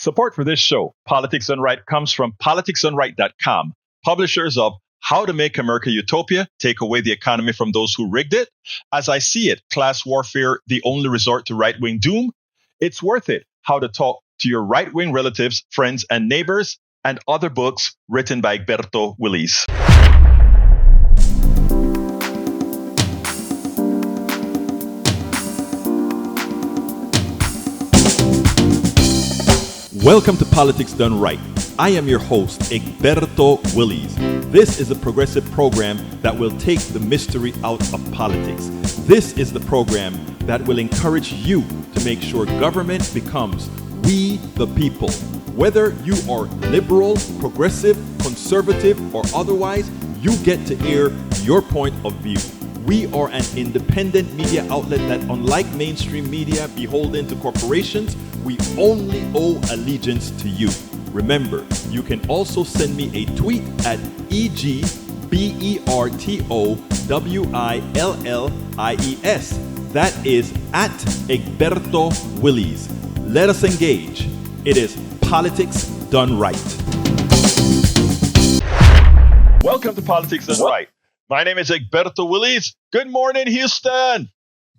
Support for this show, Politics Done Right, comes from politicsdoneright.com, publishers of How to Make America Utopia, Take Away the Economy from Those Who Rigged It, As I See It, Class Warfare, The Only Resort to Right-Wing Doom, It's Worth It, How to Talk to Your Right-Wing Relatives, Friends, and Neighbors, and other books written by Egberto, Willies. Welcome to Politics Done Right. I am your host, Egberto Willies. This is a progressive program that will take the mystery out of politics. This is the program that will encourage you to make sure government becomes we the people. Whether you are liberal, progressive, conservative, or otherwise, you get to air your point of view. We are an independent media outlet that, unlike mainstream media beholden to corporations, we only owe allegiance to you. Remember, you can also send me a tweet at EGBERTOWILLIES. That is at Egberto Willies. Let us engage. It is Politics Done Right. Welcome to Politics Done Right. My name is Egberto Willies. Good morning, Houston.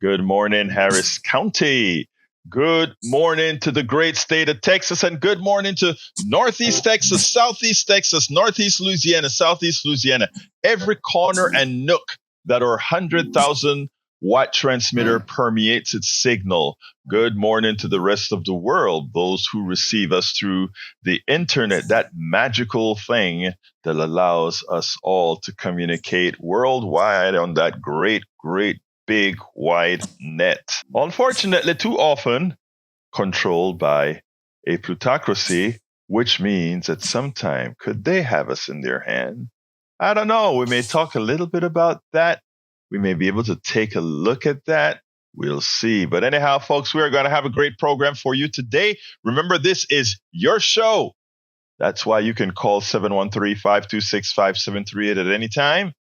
Good morning, Harris County. Good morning to the great state of Texas, and good morning to Northeast Texas, Southeast Texas, Northeast Louisiana, Southeast Louisiana, every corner and nook that our 100,000 watt transmitter permeates its signal. Good morning to the rest of the world, those who receive us through the internet, that magical thing that allows us all to communicate worldwide on that great big wide net. Unfortunately, too often controlled by a plutocracy, which means at some time, could they have us in their hand? I don't know. We may talk a little bit about that. We may be able to take a look at that. We'll see. But anyhow, folks, we are going to have a great program for you today. Remember, this is your show. That's why you can call 713-526-5738 at any time.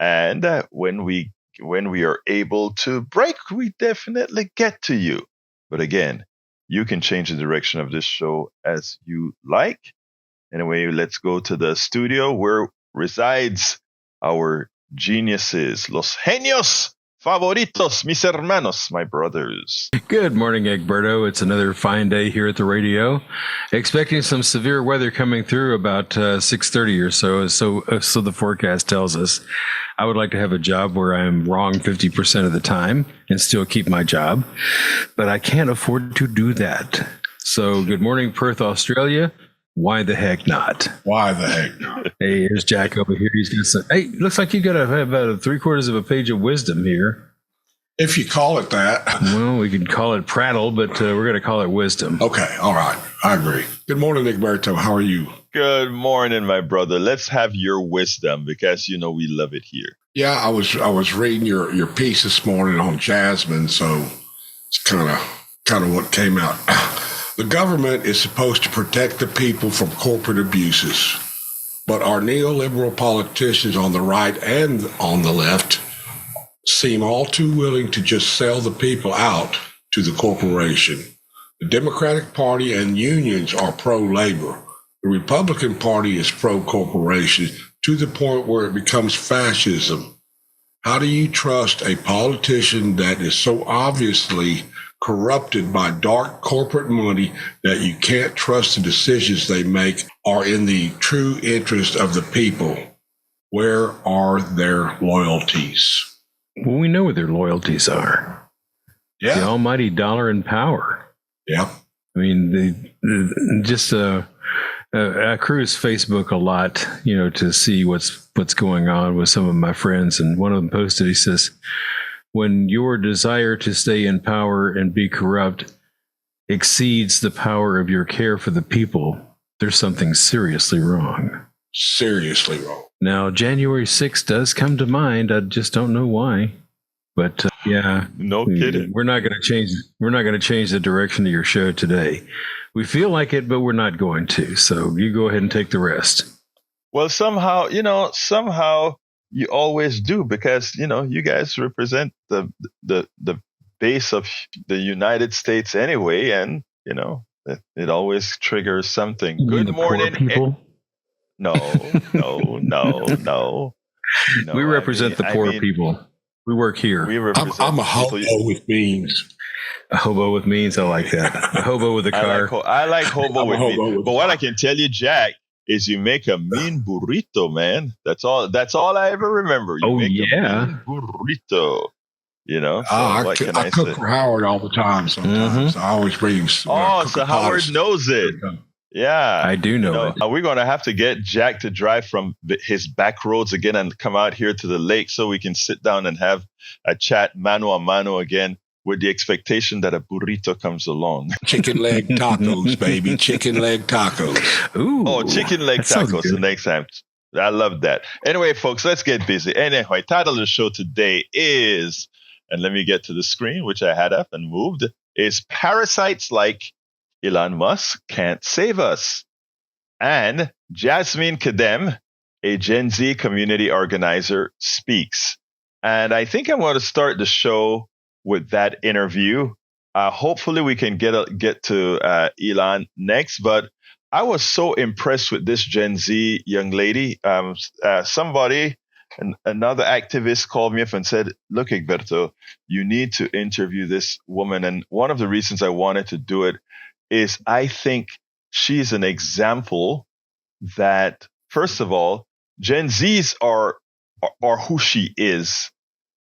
And when we are able to break, we definitely get to you. But again, you can change the direction of this show as you like. Anyway, let's go to the studio where resides our geniuses, los genios favoritos, mis hermanos, my brothers. Good morning, Egberto. It's another fine day here at the radio. Expecting some severe weather coming through about 6:30 or so. So the forecast tells us. I would like to have a job where I'm wrong 50% of the time and still keep my job, but I can't afford to do that. So good morning, Perth, Australia. Why the heck not? Why the heck not? Hey, here's Jack over here. He's got some. Hey, looks like you got about 3/4 of a page of wisdom here. If you call it that. Well, we could call it prattle, but we're going to call it wisdom. Okay, all right. I agree. Good morning, Egberto. How are you? Good morning, my brother. Let's have your wisdom because you know we love it here. Yeah, I was reading your piece this morning on Jasmine, so it's kind of what came out. The government is supposed to protect the people from corporate abuses, but our neoliberal politicians on the right and on the left seem all too willing to just sell the people out to the corporation. The Democratic Party and unions are pro-labor. The Republican Party is pro-corporation to the point where it becomes fascism. How do you trust a politician that is so obviously corrupted by dark corporate money that you can't trust the decisions they make are in the true interest of the people? Where are their loyalties? Well, we know what their loyalties are. Yeah. The almighty dollar and power. Yep. I mean, I cruise Facebook a lot, to see what's going on with some of my friends. And one of them posted, he says, when your desire to stay in power and be corrupt exceeds the power of your care for the people, there's something seriously wrong. Seriously wrong. Now, January 6th does come to mind. I just don't know why. But yeah, no kidding. We're not going to change. We're not going to change the direction of your show today. We feel like it, but we're not going to. So you go ahead and take the rest. Well, somehow you always do because you guys represent the base of the United States anyway, and It always triggers something. You mean Good the poor morning. people. No. We represent the poor people. We work here. We represent I'm a people. hobo with beans. A hobo with means. I like that. A hobo with a car. I like hobo I'm a with hobo me. with But a what car. I can tell you, Jack, is you make a mean burrito, man. That's all I ever remember. You make a mean burrito. You know, so what can I cook say? for Howard all the time sometimes. I always bring him. Oh, so Howard knows it. Yeah. I do know it. We're going to have to get Jack to drive from his back roads again and come out here to the lake so we can sit down and have a chat mano a mano again with the expectation that a burrito comes along. Chicken leg tacos, baby. Chicken leg tacos. Ooh. Oh, chicken leg that sounds tacos good. the next time. I love that. Anyway, folks, let's get busy. Anyway, title of the show today is, and let me get to the screen, which I had up and moved, is Parasites Like Elon Musk Can't Save Us. And Jasmine Khadem, a Gen Z community organizer, speaks. And I think I'm going to start the show with that interview. Hopefully we can get to Elon next, but I was so impressed with this Gen Z young lady. Somebody, another activist called me up and said, look, Egberto, you need to interview this woman. And one of the reasons I wanted to do it is I think she's an example that, first of all, Gen Zs are who she is.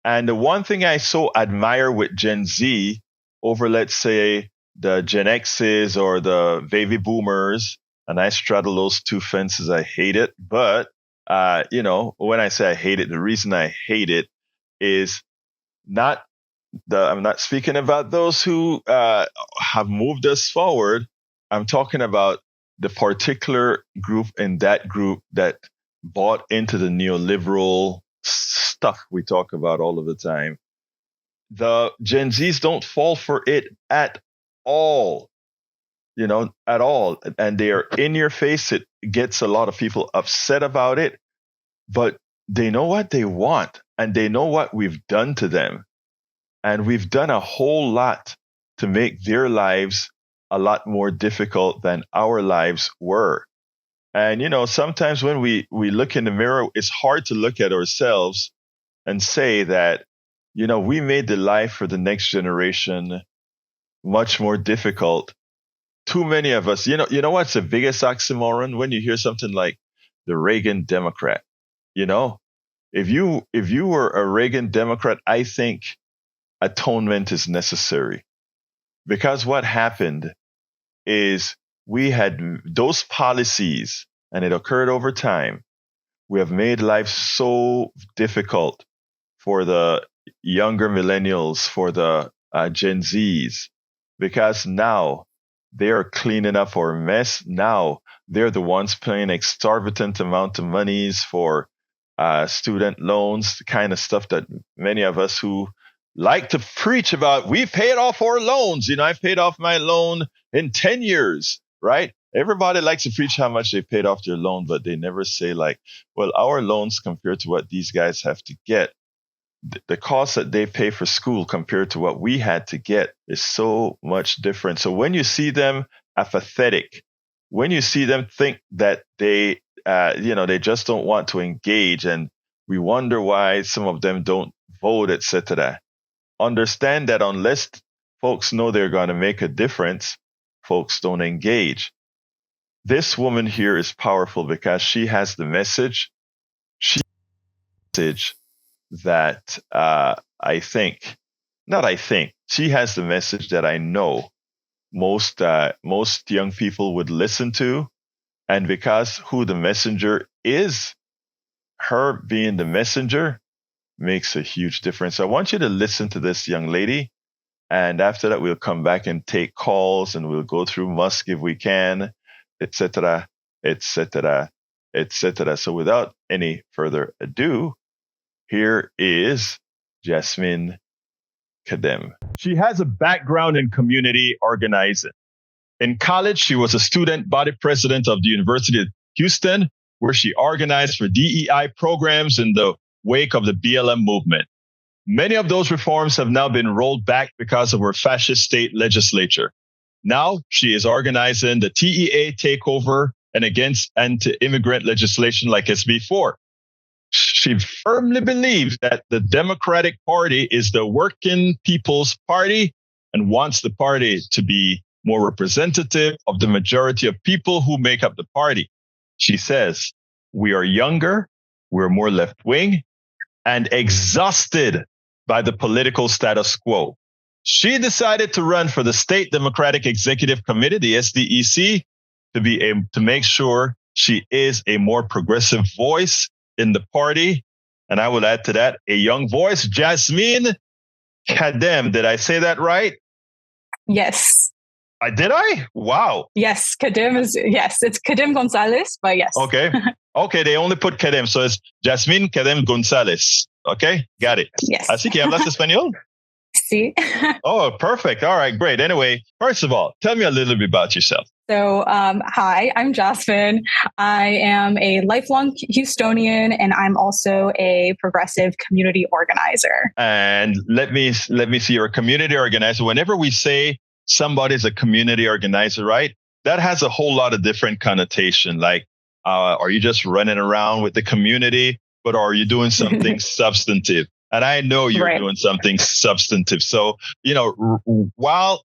And the one thing I so admire with Gen Z over, let's say, the Gen X's or the baby boomers, and I straddle those two fences, I hate it. But, when I say I hate it, the reason I hate it is I'm not speaking about those who have moved us forward. I'm talking about the particular group in that group that bought into the neoliberal stuff we talk about all of the time. The Gen Zs don't fall for it at all, at all. And they are in your face. It gets a lot of people upset about it, but they know what they want and they know what we've done to them. And we've done a whole lot to make their lives a lot more difficult than our lives were. And, sometimes when we look in the mirror, it's hard to look at ourselves and say that, we made the life for the next generation much more difficult. Too many of us, you know what's the biggest oxymoron? When you hear something like the Reagan Democrat, if you were a Reagan Democrat, I think atonement is necessary, because what happened is we had those policies and it occurred over time. We have made life so difficult for the younger millennials, for the Gen Zs, because now they are cleaning up our mess. Now they're the ones paying exorbitant amount of monies for student loans, the kind of stuff that many of us who like to preach about, we paid off our loans. I've paid off my loan in 10 years, right? Everybody likes to preach how much they paid off their loan, but they never say well, our loans compared to what these guys have to get, the cost that they pay for school compared to what we had to get is so much different. So when you see them apathetic, when you see them think that they just don't want to engage, and we wonder why some of them don't vote, etc. Understand that unless folks know they're going to make a difference, folks don't engage. This woman here is powerful because she has the message. She has the message that she has the message that I know most young people would listen to. And because who the messenger is, her being the messenger makes a huge difference. I want you to listen to this young lady. And after that, we'll come back and take calls and we'll go through Musk if we can, etc., etc., etc. So without any further ado, here is Jasmine Khadem. She has a background in community organizing. In college, she was a student body president of the University of Houston, where she organized for DEI programs in the wake of the BLM movement. Many of those reforms have now been rolled back because of her fascist state legislature. Now she is organizing the TEA takeover and against anti-immigrant legislation like SB4. She firmly believes that the Democratic Party is the working people's party and wants the party to be more representative of the majority of people who make up the party. She says, we are younger, we're more left-wing, and exhausted by the political status quo. She decided to run for the State Democratic Executive Committee, the SDEC, to make sure she is a more progressive voice in the party. And I would add to that a young voice, Jasmine Khadem. Did I say that right? Yes. Did I? Wow. Yes, Khadem is, yes, it's Khadem Gonzalez, but yes. Okay. Okay, they only put Khadem, so it's Jasmine Khadem Gonzalez. Okay, got it. Yes. Así que hablas español? Sí. Oh, perfect. All right, great. Anyway, first of all, tell me a little bit about yourself. So, hi, I'm Jasmine. I am a lifelong Houstonian, and I'm also a progressive community organizer. And let me see, you're a community organizer. Whenever we say somebody's a community organizer, right, that has a whole lot of different connotation. Like, are you just running around with the community, but are you doing something substantive? And I know you're doing something substantive. So, while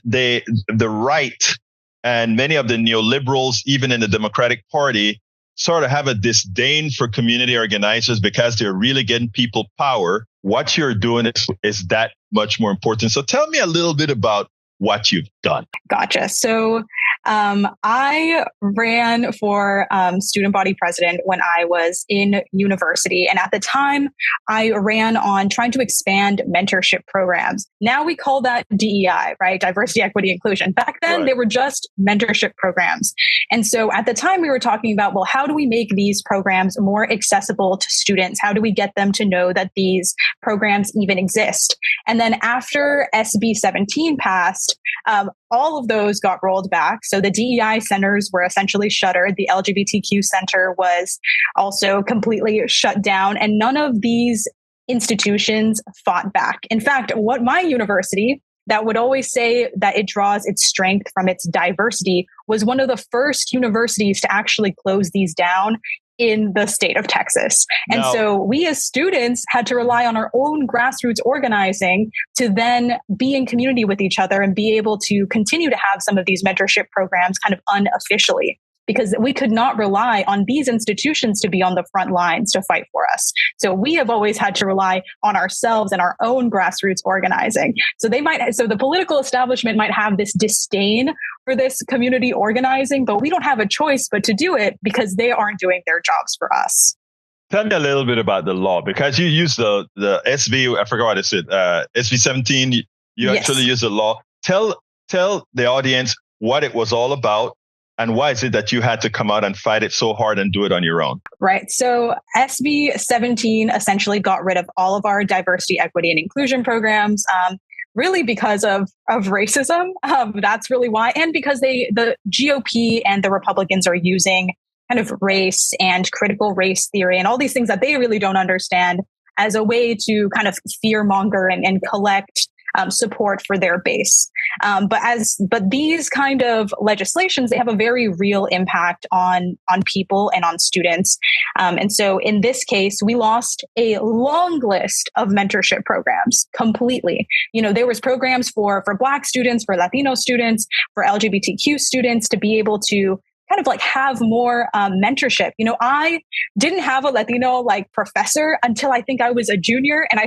the right and many of the neoliberals, even in the Democratic Party, sort of have a disdain for community organizers because they're really getting people power, what you're doing is that much more important. So tell me a little bit about what you've done. Gotcha. So I ran for student body president when I was in university. And at the time, I ran on trying to expand mentorship programs. Now we call that DEI, right? Diversity, equity, inclusion. Back then, They were just mentorship programs. And so at the time, we were talking about, well, how do we make these programs more accessible to students? How do we get them to know that these programs even exist? And then after SB 17 passed, all of those got rolled back. So the DEI centers were essentially shuttered. The LGBTQ center was also completely shut down. And none of these institutions fought back. In fact, what my university that would always say that it draws its strength from its diversity was one of the first universities to actually close these down in the state of Texas. And so we as students had to rely on our own grassroots organizing to then be in community with each other and be able to continue to have some of these mentorship programs kind of unofficially, because we could not rely on these institutions to be on the front lines to fight for us. So we have always had to rely on ourselves and our own grassroots organizing. So the political establishment might have this disdain for this community organizing, but we don't have a choice but to do it because they aren't doing their jobs for us. Tell me a little bit about the law, because you use the SB, I forgot what it said, SB 17, you actually use the law. Tell the audience what it was all about. And why is it that you had to come out and fight it so hard and do it on your own? Right. So SB 17 essentially got rid of all of our diversity, equity, and inclusion programs, really because of racism. That's really why. And because the GOP and the Republicans are using kind of race and critical race theory and all these things that they really don't understand as a way to kind of fearmonger and collect support for their base. But these kind of legislations, they have a very real impact on people and on students. And so in this case, we lost a long list of mentorship programs completely. There was programs for Black students, for Latino students, for LGBTQ students to be able to kind of like have more mentorship. I didn't have a Latino professor until I think I was a junior, and I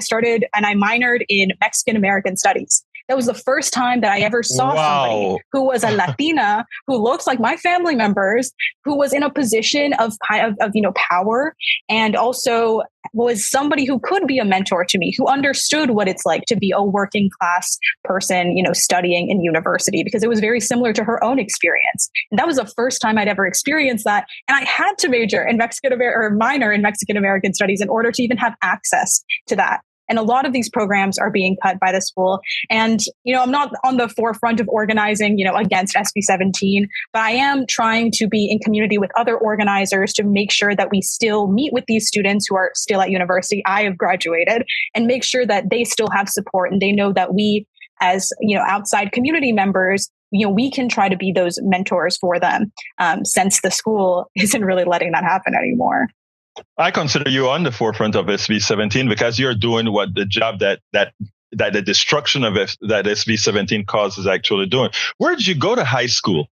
minored in Mexican American studies. That was the first time that I ever saw somebody who was a Latina, who looks like my family members, who was in a position of power, and also was somebody who could be a mentor to me, who understood what it's like to be a working class person, studying in university, because it was very similar to her own experience. And that was the first time I'd ever experienced that. And I had to minor in Mexican American studies in order to even have access to that. And a lot of these programs are being cut by the school. And, I'm not on the forefront of organizing, against SB 17, but I am trying to be in community with other organizers to make sure that we still meet with these students who are still at university. I have graduated, and make sure that they still have support and they know that we, as outside community members, we can try to be those mentors for them, since the school isn't really letting that happen anymore. I consider you on the forefront of SB17 because you're doing what the job that the destruction of that SB17 cause is actually doing. Where did you go to high school?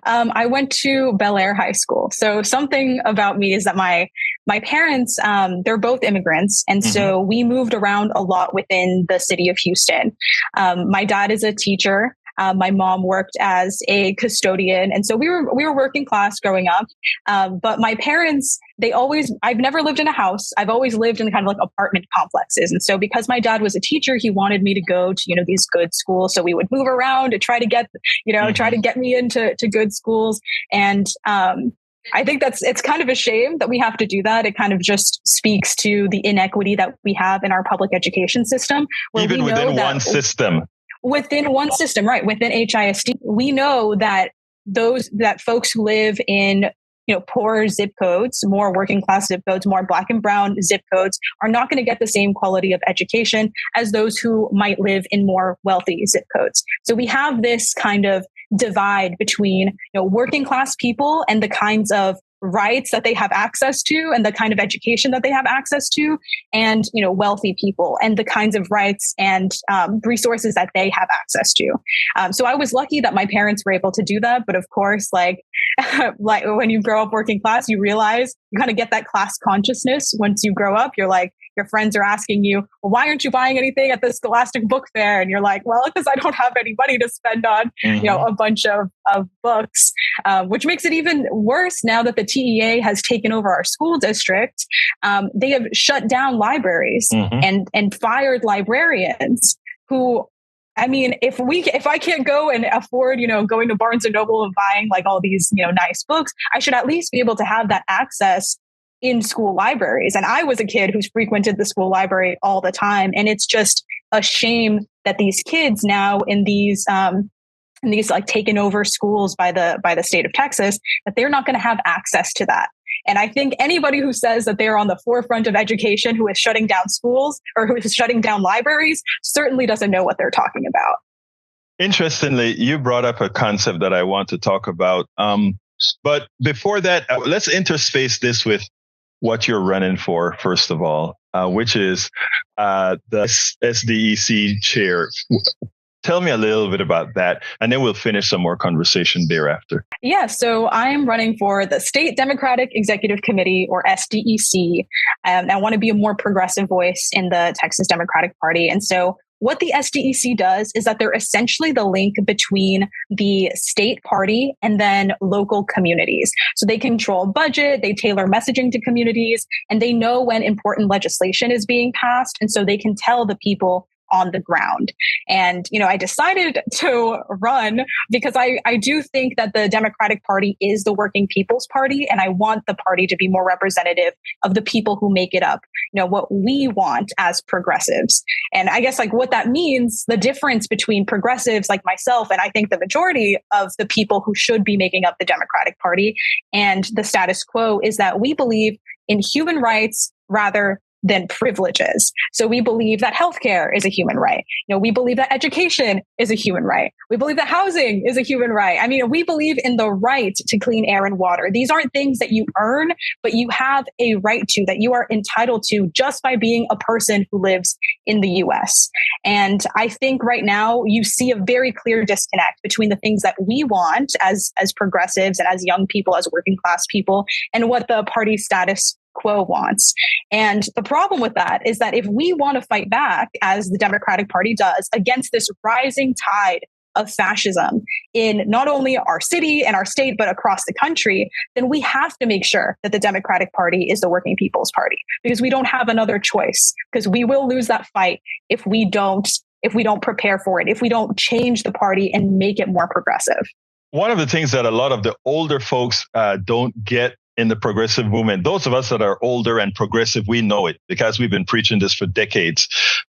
I went to Bel Air High School. So something about me is that my parents, they're both immigrants. And so we moved around a lot within the city of Houston. My dad is a teacher. My mom worked as a custodian. And so we were working class growing up. But my parents, I've never lived in a house. I've always lived in kind of like apartment complexes. And so because my dad was a teacher, he wanted me to go to, these good schools. So we would move around to try to get, try to get me into good schools. And, I think it's kind of a shame that we have to do that. It kind of just speaks to the inequity that we have in our public education system. Even within one system. Within one system, right? Within HISD, we know that folks who live in poorer zip codes, more working class zip codes, more Black and brown zip codes are not going to get the same quality of education as those who might live in more wealthy zip codes. So we have this kind of divide between working class people and the kinds of rights that they have access to and the kind of education that they have access to, and wealthy people and the kinds of rights and resources that they have access to. So I was lucky that my parents were able to do that. But of course, like when you grow up working class, you realize you kind of get that class consciousness. Once you grow up, you're like, your friends are asking you, well, why aren't you buying anything at the Scholastic Book Fair? And you're like, well, because I don't have any money to spend on, a bunch of books, which makes it even worse now that the TEA has taken over our school district. They have shut down libraries and fired librarians who, I mean, if I can't go and afford, going to Barnes and Noble and buying like all these, nice books, I should at least be able to have that access in school libraries. And I was a kid who's frequented the school library all the time. And it's just a shame that these kids now in these like taken over schools by the state of Texas, that they're not going to have access to that. And I think anybody who says that they're on the forefront of education, who is shutting down schools or who is shutting down libraries, certainly doesn't know what they're talking about. Interestingly, you brought up a concept that I want to talk about. But before that, let's interspace this with what you're running for, first of all, which is the SDEC chair. Tell me a little bit about that, and then we'll finish some more conversation thereafter. Yeah, so I'm running for the State Democratic Executive Committee, or SDEC. I want to be a more progressive voice in the Texas Democratic Party. And so what the SDEC does is that they're essentially the link between the state party and then local communities. So they control budget, they tailor messaging to communities, and they know when important legislation is being passed. And so they can tell the people on the ground. And, I decided to run because I do think that the Democratic Party is the working people's party. And I want the party to be more representative of the people who make it up, what we want as progressives. And I guess like what that means, the difference between progressives like myself, and I think the majority of the people who should be making up the Democratic Party and the status quo, is that we believe in human rights rather than privileges. So we believe that healthcare is a human right. We believe that education is a human right. We believe that housing is a human right. I mean, we believe in the right to clean air and water. These aren't things that you earn, but you have a right to, that you are entitled to just by being a person who lives in the US. And I think right now you see a very clear disconnect between the things that we want as progressives and as young people, as working class people, and what the party status quo wants. And the problem with that is that if we want to fight back, as the Democratic Party does, against this rising tide of fascism in not only our city and our state, but across the country, then we have to make sure that the Democratic Party is the working people's party, because we don't have another choice, because we will lose that fight if we don't prepare for it, if we don't change the party and make it more progressive. One of the things that a lot of the older folks don't get in the progressive movement, those of us that are older and progressive, we know it because we've been preaching this for decades.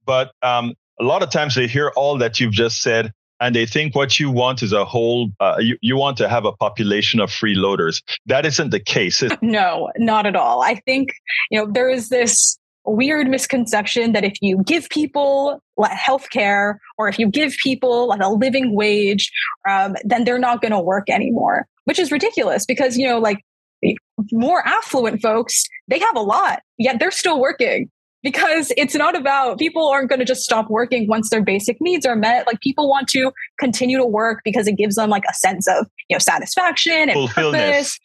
But a lot of times they hear all that you've just said, and they think what you want is a whole, you want to have a population of freeloaders. That isn't the case. No, not at all. I think, there is this weird misconception that if you give people healthcare or if you give people like a living wage, then they're not going to work anymore, which is ridiculous because, like more affluent folks, they have a lot, yet they're still working. Because it's not about, people aren't going to just stop working once their basic needs are met. Like people want to continue to work because it gives them like a sense of, satisfaction and purpose.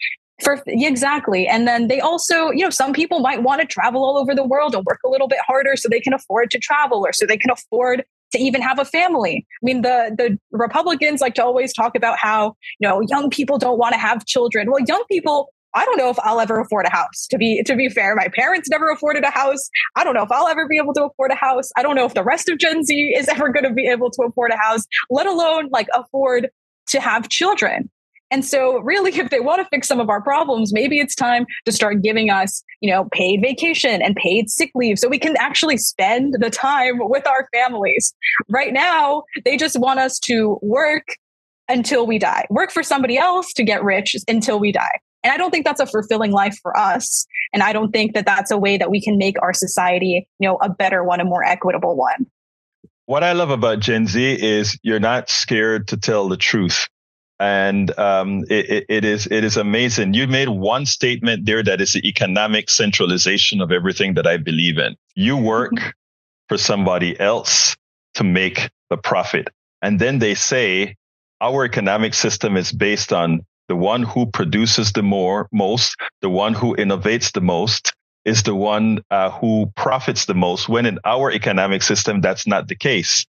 Exactly. And then they also, some people might want to travel all over the world and work a little bit harder so they can afford to travel or so they can afford to even have a family. I mean, the Republicans like to always talk about how, young people don't want to have children. Well, young people, I don't know if I'll ever afford a house. To be fair, my parents never afforded a house. I don't know if I'll ever be able to afford a house. I don't know if the rest of Gen Z is ever going to be able to afford a house, let alone like afford to have children. And so really, if they want to fix some of our problems, maybe it's time to start giving us, paid vacation and paid sick leave so we can actually spend the time with our families. Right now, they just want us to work until we die, work for somebody else to get rich until we die. And I don't think that's a fulfilling life for us. And I don't think that that's a way that we can make our society, a better one, a more equitable one. What I love about Gen Z is you're not scared to tell the truth. And it is amazing. You made one statement there that is the economic centralization of everything that I believe in. You work for somebody else to make the profit. And then they say our economic system is based on the one who produces the most, the one who innovates the most is the one who profits the most, when in our economic system, that's not the case.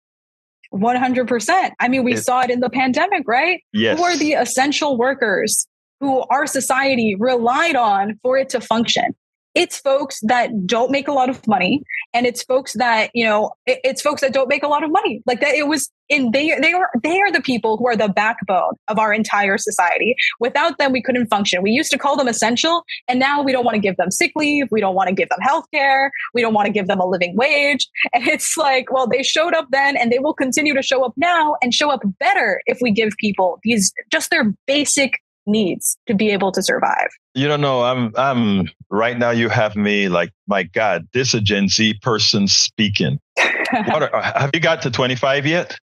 100%. I mean, we saw it in the pandemic, right? Yes. Who are the essential workers who our society relied on for it to function? It's folks that don't make a lot of money. And it's folks that, it's folks that don't make a lot of money. Like that, they are the people who are the backbone of our entire society. Without them, we couldn't function. We used to call them essential. And now we don't want to give them sick leave. We don't want to give them healthcare. We don't want to give them a living wage. And it's like, well, they showed up then and they will continue to show up now and show up better if we give people these, just their basic needs to be able to survive. You don't know, I'm right now you have me like, my God, this is a Gen Z person speaking. Have you got to 25 yet?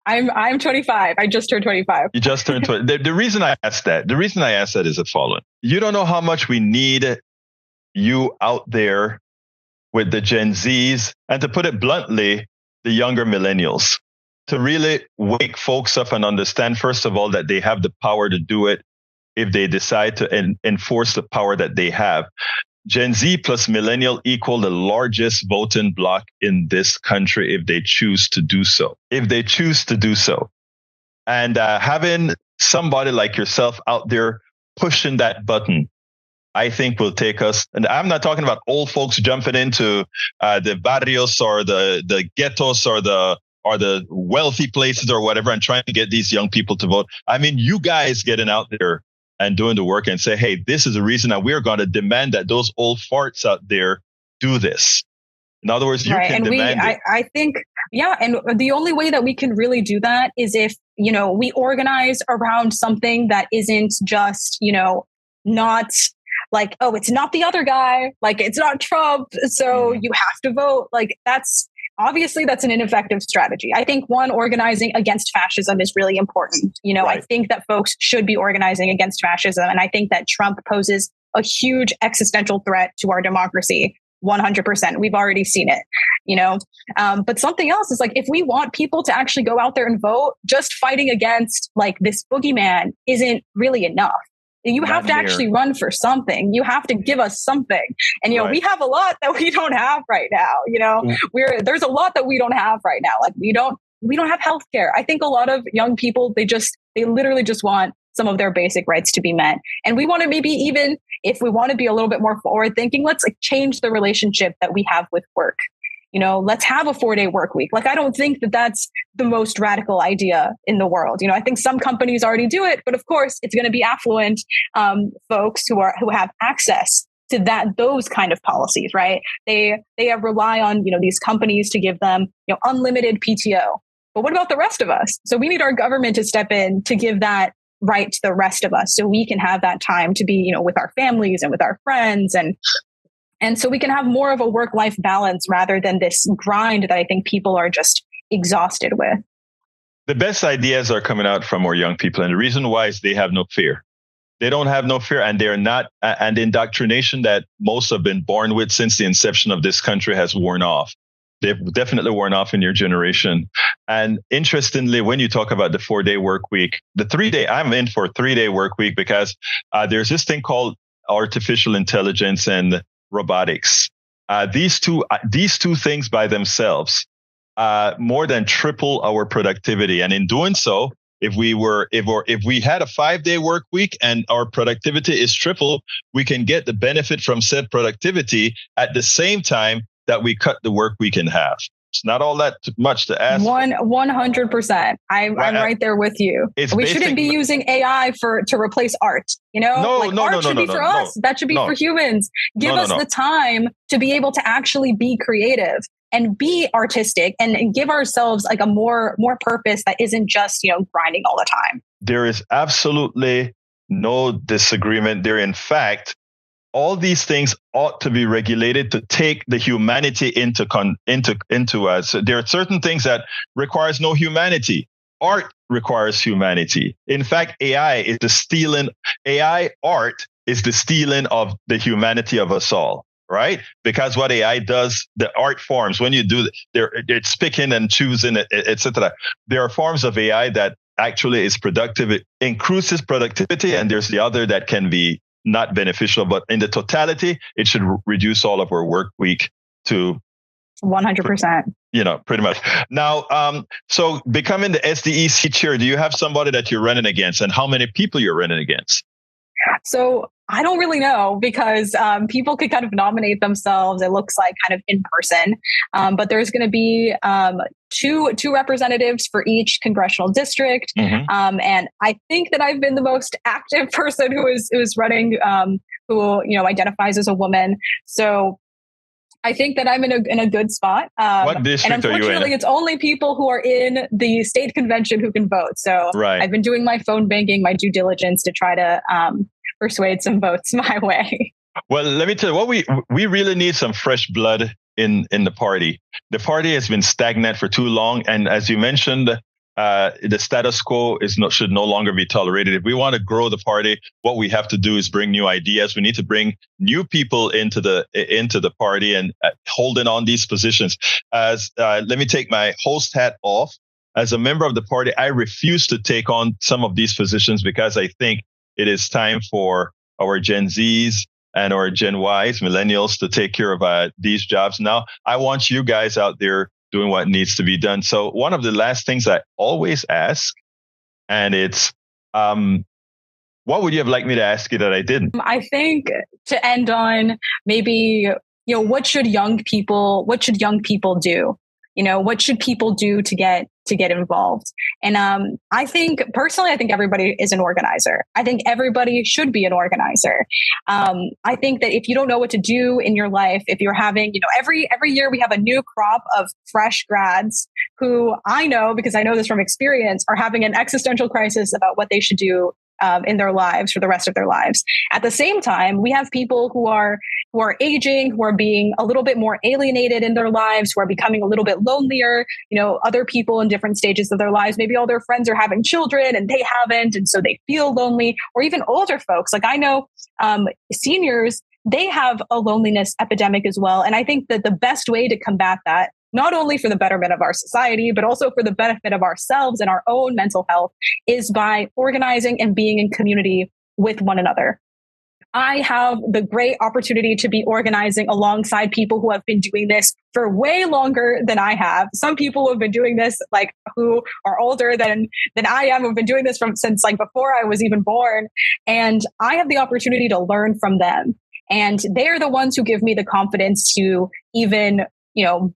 I'm 25. I just turned 25. You just turned 20. The reason I asked that is the following. You don't know how much we need you out there with the Gen Zs, and to put it bluntly, the younger millennials, to really wake folks up and understand, first of all, that they have the power to do it if they decide to enforce the power that they have. Gen Z plus millennial equal the largest voting bloc in this country if they choose to do so. And having somebody like yourself out there pushing that button, I think will take us, and I'm not talking about old folks jumping into the barrios or the ghettos or the wealthy places or whatever and trying to get these young people to vote. I mean, you guys getting out there and doing the work and say, hey, this is the reason that we're going to demand that those old farts out there do this. In other words, you can demand it. I think, yeah. And the only way that we can really do that is if, we organize around something that isn't just, not like, oh, it's not the other guy. Like, it's not Trump. So you have to vote. Like, that's an ineffective strategy. I think organizing against fascism is really important. Right. I think that folks should be organizing against fascism. And I think that Trump poses a huge existential threat to our democracy. 100%. We've already seen it, but something else is like, if we want people to actually go out there and vote, just fighting against like this boogeyman isn't really enough. You have to actually run for something. You have to give us something. And, we have a lot that we don't have right now. There's a lot that we don't have right now. Like we don't have healthcare. I think a lot of young people, they literally just want some of their basic rights to be met. And we want to maybe even, if we want to be a little bit more forward thinking, let's change the relationship that we have with work. Let's have a 4-day work week. Like, I don't think that that's the most radical idea in the world. I think some companies already do it, but of course it's going to be affluent folks who have access to those kind of policies, right? They rely on, these companies to give them, unlimited PTO. But what about the rest of us? So we need our government to step in to give that right to the rest of us so we can have that time to be, with our families and with our friends and And so we can have more of a work-life balance rather than this grind that I think people are just exhausted with. The best ideas are coming out from our young people. And the reason why is they have no fear. They don't have no fear, and they're not, and the indoctrination that most have been born with since the inception of this country has worn off. They've definitely worn off in your generation. And interestingly, when you talk about the 4-day work week, I'm in for a 3-day work week because there's this thing called artificial intelligence and robotics. These two things by themselves more than triple our productivity. And in doing so, if we had a 5-day work week and our productivity is triple, we can get the benefit from said productivity at the same time that we cut the work week in half. It's not all that much to ask. 100%. I'm right there with you. We shouldn't be using AI to replace art. Art should be for us. That should be for humans. Give us the time to be able to actually be creative and be artistic and give ourselves like a more purpose that isn't just, grinding all the time. There is absolutely no disagreement there. In fact, all these things ought to be regulated to take the humanity into us. There are certain things that requires no humanity. Art requires humanity. In fact, AI art is the stealing of the humanity of us all. Right? Because what AI does, the art forms, when you do, it's picking and choosing, etc. There are forms of AI that actually is productive. It increases productivity, and there's the other that can be not beneficial. But in the totality, it should reduce all of our work week to 100%. Pretty much. Now, so becoming the SDEC chair, do you have somebody that you're running against, and how many people you're running against? So I don't really know because people could kind of nominate themselves. It looks like kind of in person, but there's going to be two representatives for each congressional district. Mm-hmm. And I think that I've been the most active person who is running, who identifies as a woman. So I think that I'm in a good spot. What district are you in? Unfortunately, it's only people who are in the state convention who can vote. So right. I've been doing my phone banking, my due diligence to try to persuade some votes my way. Well, let me tell you, what we really need some fresh blood in the party. The party has been stagnant for too long, and as you mentioned, the status quo should no longer be tolerated. If we want to grow the party, what we have to do is bring new ideas. We need to bring new people into the party and holding on these positions. Let me take my host hat off. As a member of the party, I refuse to take on some of these positions because I think it is time for our Gen Zs and our Gen Ys, millennials, to take care of these jobs. Now, I want you guys out there doing what needs to be done. So one of the last things I always ask, and it's, what would you have liked me to ask you that I didn't? I think to end on maybe, what should young people do? What should people do to get involved? And I think everybody is an organizer. I think everybody should be an organizer. I think that if you don't know what to do in your life, if you're having, every year we have a new crop of fresh grads who I know, because I know this from experience, are having an existential crisis about what they should do in their lives for the rest of their lives. At the same time, we have people who are aging, who are being a little bit more alienated in their lives, who are becoming a little bit lonelier. Other people in different stages of their lives, maybe all their friends are having children and they haven't, and so they feel lonely. Or even older folks, like I know seniors, they have a loneliness epidemic as well. And I think that the best way to combat that, not only for the betterment of our society, but also for the benefit of ourselves and our own mental health, is by organizing and being in community with one another. I have the great opportunity to be organizing alongside people who have been doing this for way longer than I have. Some people who have been doing this, like who are older than I am, who've been doing this since before I was even born. And I have the opportunity to learn from them. And they're the ones who give me the confidence to even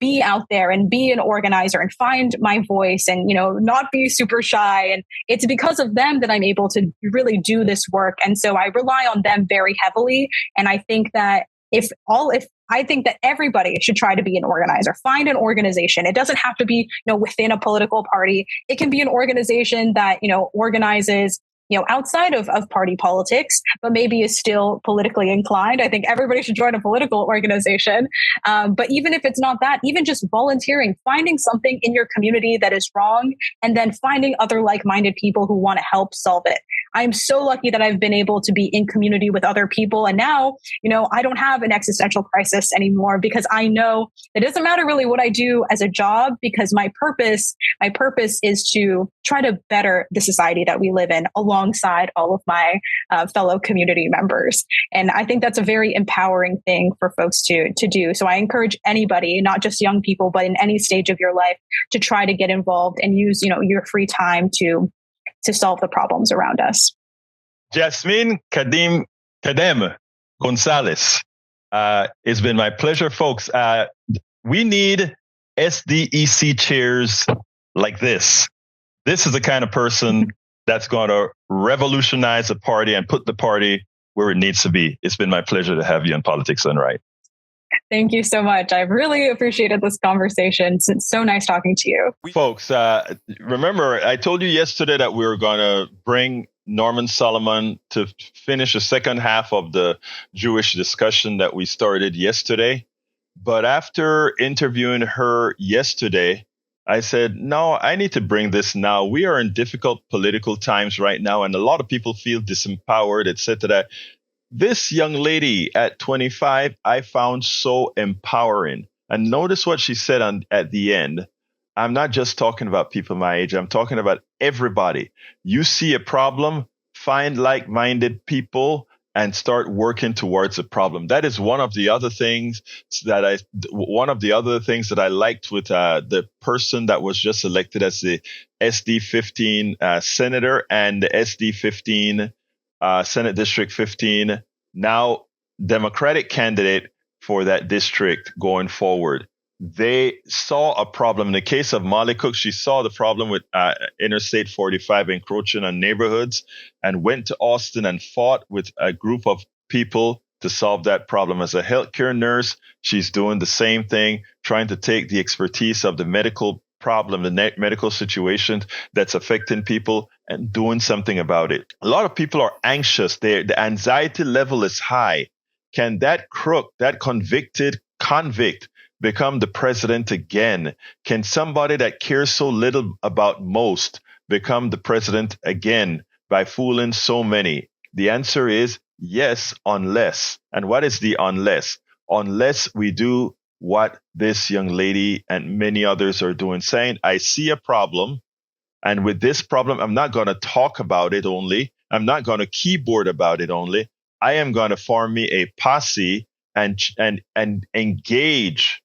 be out there and be an organizer and find my voice and, not be super shy. And it's because of them that I'm able to really do this work. And so I rely on them very heavily. And I think that I think that everybody should try to be an organizer, find an organization. It doesn't have to be, within a political party. It can be an organization that, organizes outside of party politics, but maybe is still politically inclined. I think everybody should join a political organization. But even if it's not that, even just volunteering, finding something in your community that is wrong, and then finding other like-minded people who want to help solve it. I'm so lucky that I've been able to be in community with other people. And now, I don't have an existential crisis anymore, because I know it doesn't matter really what I do as a job, because my purpose is to try to better the society that we live in alongside all of my fellow community members. And I think that's a very empowering thing for folks to do. So I encourage anybody, not just young people, but in any stage of your life, to try to get involved and use, your free time to solve the problems around us. Jasmine Khadem Gonzalez, it's been my pleasure, folks. We need SDEC chairs like this. This is the kind of person that's going to revolutionize the party and put the party where it needs to be. It's been my pleasure to have you on Politics Done Right. Thank you so much. I've really appreciated this conversation. It's so nice talking to you. Folks, remember, I told you yesterday that we were going to bring Norman Solomon to finish the second half of the Jewish discussion that we started yesterday. But after interviewing her yesterday, I said, no, I need to bring this now. We are in difficult political times right now, and a lot of people feel disempowered, etc. This young lady at 25, I found so empowering. And notice what she said at the end. I'm not just talking about people my age. I'm talking about everybody. You see a problem, find like-minded people and start working towards the problem. That is one of the other things that I liked with the person that was just elected as the SD15 senator and the SD15 Senate District 15, now Democratic candidate for that district going forward. They saw a problem. In the case of Molly Cook, she saw the problem with Interstate 45 encroaching on neighborhoods and went to Austin and fought with a group of people to solve that problem. As a healthcare nurse, she's doing the same thing, trying to take the expertise of the medical problem, the medical situation that's affecting people, and doing something about it. A lot of people are anxious. The anxiety level is high. Can that crook, that convict, become the president again? Can somebody that cares so little about most become the president again by fooling so many? The answer is yes, unless. And what is the unless? Unless we do what this young lady and many others are doing, saying, I see a problem, and with this problem, I'm not going to talk about it only. I'm not going to keyboard about it only. I am going to form me a posse and engage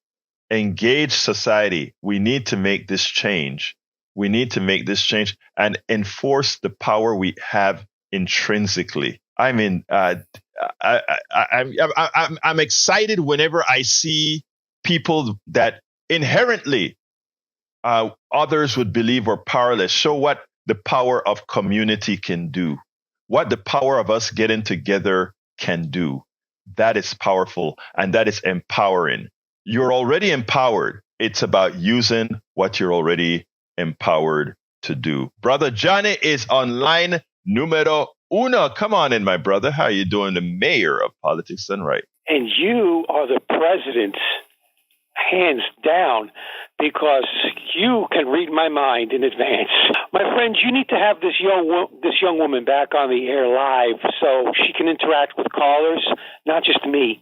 society. We need to make this change. We need to make this change and enforce the power we have intrinsically. I mean, I'm excited whenever I see people that inherently others would believe were powerless show what the power of community can do, what the power of us getting together can do. That is powerful and that is empowering. You're already empowered. It's about using what you're already empowered to do. Brother Johnny is on line numero uno. Come on in, my brother. How are you doing? The mayor of Politics Done Right. And you are the president, hands down, because you can read my mind in advance. My friends, you need to have this young woman back on the air live so she can interact with callers, not just me.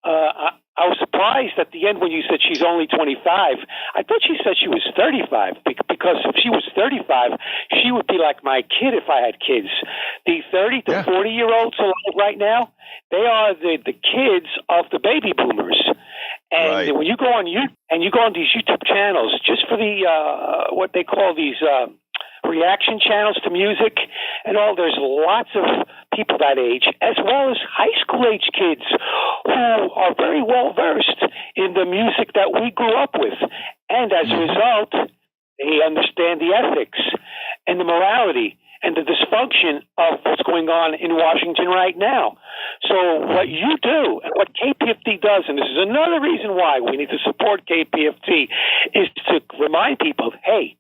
I was surprised at the end when you said she's only 25. I thought she said she was 35, because if she was 35, she would be like my kid if I had kids. The 30 to 40-year-olds alive right now, they are the kids of the baby boomers. And when you go on these YouTube channels, just for the what they call these reaction channels to music and all, there's lots of people that age, as well as high school age kids who are very well versed in the music that we grew up with. And as a result, they understand the ethics and the morality and the dysfunction of what's going on in Washington right now. So what you do and what KPFT does, and this is another reason why we need to support KPFT, is to remind people, hey,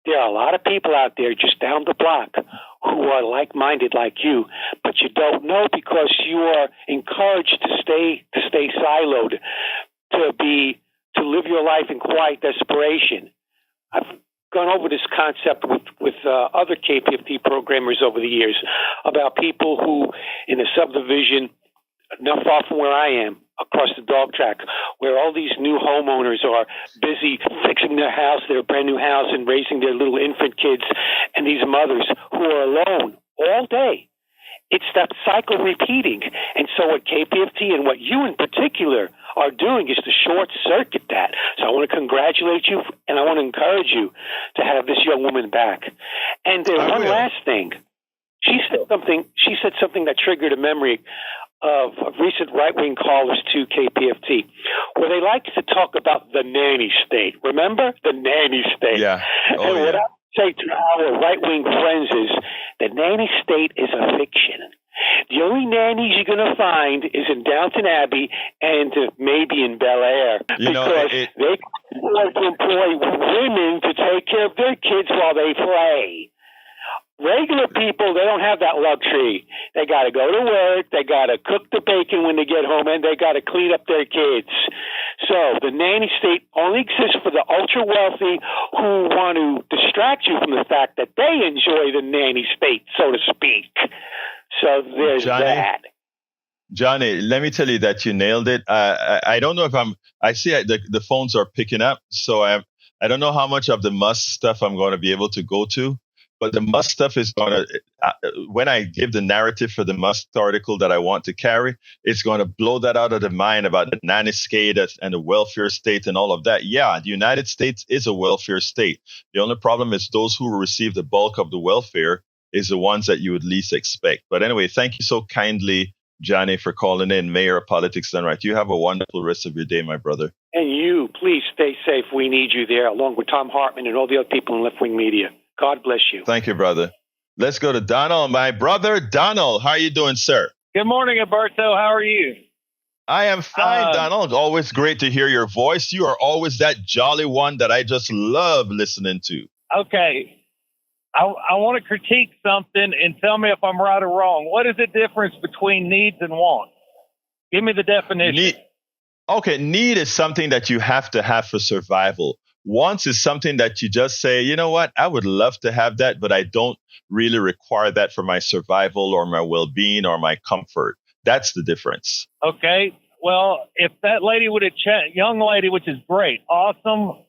There are a lot of people out there just down the block who are like-minded like you, but you don't know because you are encouraged to stay siloed, to live your life in quiet desperation. I've gone over this concept with other KPFT programmers over the years about people who in a subdivision not far from where I am, across the dog track, where all these new homeowners are busy fixing their house, their brand new house, and raising their little infant kids, and these mothers who are alone all day. It's that cycle repeating. And so what KPFT and what you in particular are doing is to short circuit that. So I want to congratulate you, and I want to encourage you to have this young woman back. And there's one last thing. She said something that triggered a memory of recent right-wing callers to KPFT, where they like to talk about the nanny state. Remember? The nanny state. Yeah. And what I say to our right-wing friends is the nanny state is a fiction. The only nannies you're going to find is in Downton Abbey and maybe in Bel Air, because they can employ women to take care of their kids while they play. Regular people, they don't have that luxury. They got to go to work, they got to cook the bacon when they get home, and they got to clean up their kids. So the nanny state only exists for the ultra-wealthy who want to distract you from the fact that they enjoy the nanny state, so to speak. So there's that. Johnny, let me tell you that you nailed it. I don't know if I see the phones are picking up, so I don't know how much of the Musk stuff I'm going to be able to go to. But the Musk stuff is going to, when I give the narrative for the Musk article that I want to carry, it's going to blow that out of the mind about the nanny state and the welfare state and all of that. Yeah, the United States is a welfare state. The only problem is those who receive the bulk of the welfare is the ones that you would least expect. But anyway, thank you so kindly, Johnny, for calling in. Mayor of Politics Done Right. You have a wonderful rest of your day, my brother. And you, please stay safe. We need you there, along with Tom Hartman and all the other people in left-wing media. God bless you. Thank you, brother. Let's go to Donald, my brother. Donald, how are you doing, sir? Good morning, Egberto. How are you? I am fine, Donald. Always great to hear your voice. You are always that jolly one that I just love listening to. Okay. I want to critique something and tell me if I'm right or wrong. What is the difference between needs and wants? Give me the definition. Need is something that you have to have for survival. Wants is something that you just say, you know what, I would love to have that, but I don't really require that for my survival or my well-being or my comfort. That's the difference. Okay. Well, if that lady would have young lady, which is great, awesome,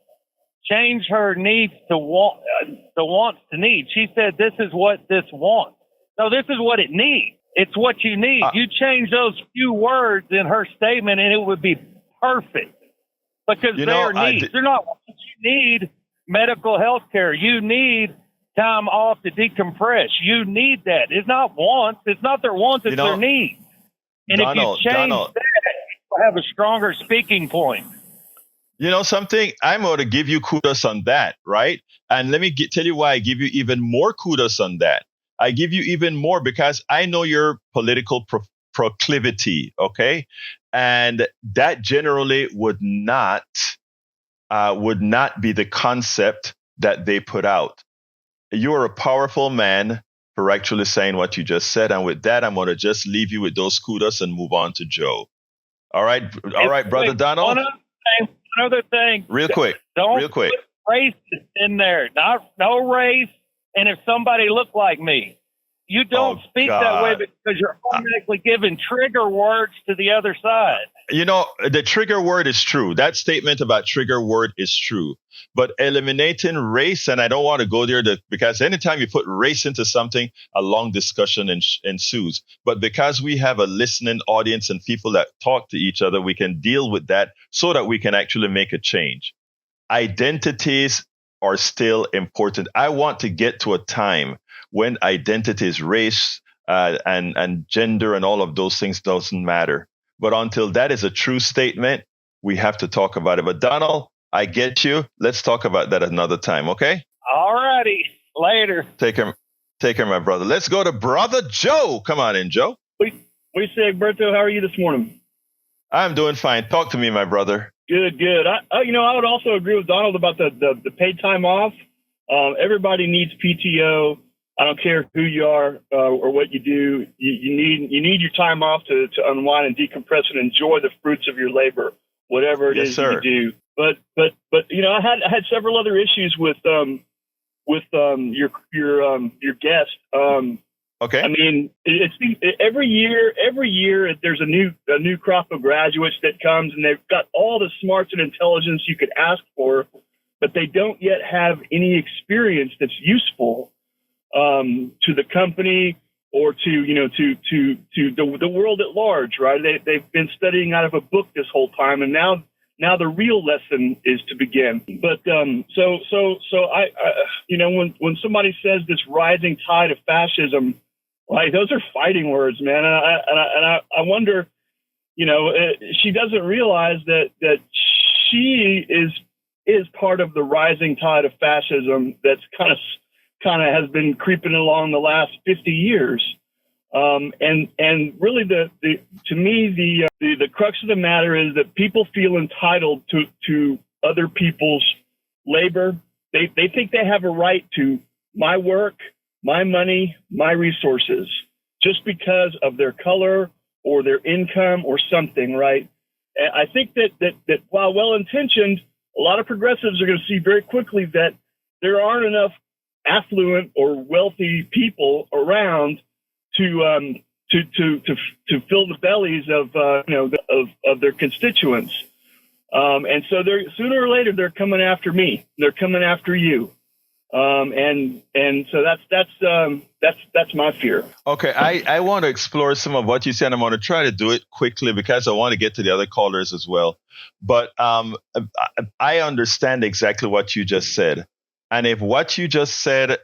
change her needs to wants to need. She said, this is what this wants. No, this is what it needs. It's what you need. You change those few words in her statement and it would be perfect. Because they're needs. They're not wants. You need medical health care. You need time off to decompress. You need that. It's not wants. It's not their wants. It's their needs. And Donald, if you change that, you'll have a stronger speaking point. You know something? I'm going to give you kudos on that, right? And let me tell you why I give you even more kudos on that. I give you even more because I know your political proclivity, okay? And that generally would not be the concept that they put out. You are a powerful man for actually saying what you just said. And with that, I'm going to just leave you with those kudos and move on to Joe. All right, brother Donald. One other thing. Real quick. Put race in there. No race. And if somebody looked like me. You don't speak that way because you're automatically giving trigger words to the other side. You know, the trigger word is true. That statement about trigger word is true. But eliminating race, and I don't want to go there because anytime you put race into something, a long discussion ensues. But because we have a listening audience and people that talk to each other, we can deal with that so that we can actually make a change. Identities are still important. I want to get to a time when identities, race, and gender and all of those things doesn't matter. But until that is a true statement, we have to talk about it. But Donald, I get you. Let's talk about that another time, okay? All righty. Later. Take care, my brother. Let's go to brother Joe. Come on in, Joe. We say, Egberto, how are you this morning? I'm doing fine. Talk to me, my brother. Good. I would also agree with Donald about the paid time off. Everybody needs PTO. I don't care who you are or what you do. You need your time off to unwind and decompress and enjoy the fruits of your labor, whatever it is that you do. But I had several other issues with your guest. Okay. I mean, it's every year there's a new crop of graduates that comes, and they've got all the smarts and intelligence you could ask for, but they don't yet have any experience that's useful to the company or to the world at large, right? They've been studying out of a book this whole time, and now the real lesson is to begin. But so I when somebody says this rising tide of fascism, like, those are fighting words, man. And I wonder, she doesn't realize that she is part of the rising tide of fascism that's kind of has been creeping along the last 50 years. And really to me, the crux of the matter is that people feel entitled to other people's labor. They think they have a right to my work, my money, my resources, just because of their color or their income or something, right? And I think that while well-intentioned, a lot of progressives are going to see very quickly that there aren't enough affluent or wealthy people around to fill the bellies of their constituents, and so they're sooner or later they're coming after me. They're coming after you, and so that's my fear. Okay, I want to explore some of what you said. I'm going to try to do it quickly because I want to get to the other callers as well. But I understand exactly what you just said, and if what you just said